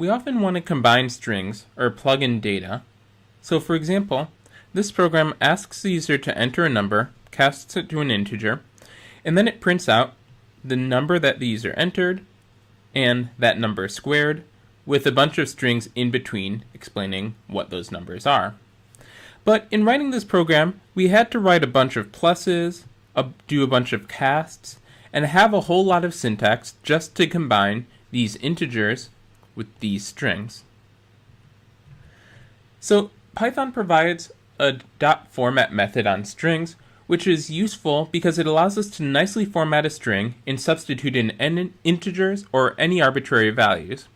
we often want to combine strings or plug in data. So for example, this program asks the user to enter a number, casts it to an integer, and then it prints out the number that the user entered and that number squared with a bunch of strings in between explaining what those numbers are. But in writing this program, we had to write a bunch of pluses, do a bunch of casts, and have a whole lot of syntax just to combine these integers with these strings. So Python provides a .format method on strings, which is useful because it allows us to nicely format a string and substitute in integers or any arbitrary values.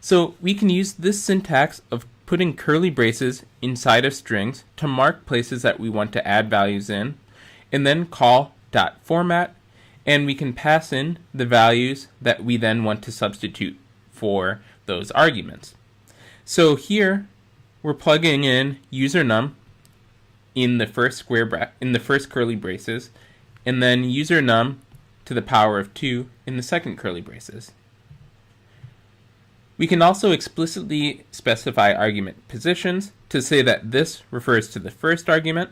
So we can use this syntax of putting curly braces inside of strings to mark places that we want to add values in, and then call .format, and we can pass in the values that we then want to substitute for those arguments. So here we're plugging in user num in the first curly braces, and then user num to the power of 2 in the second curly braces. We can also explicitly specify argument positions to say that this refers to the first argument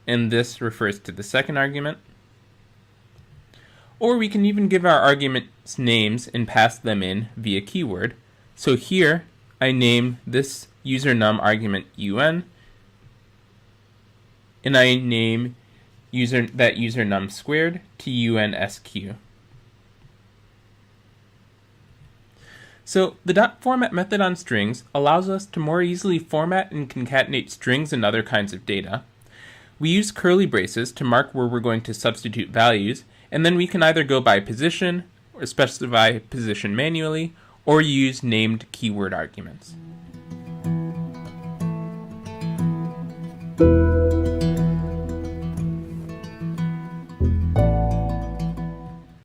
and this refers to the second argument. Or we can even give our arguments names and pass them in via keyword. So here I name this user num argument un, and I name that user num squared to unsq. So the .format method on strings allows us to more easily format and concatenate strings and other kinds of data. We use curly braces to mark where we're going to substitute values, and then we can either go by position or specify position manually, or use named keyword arguments.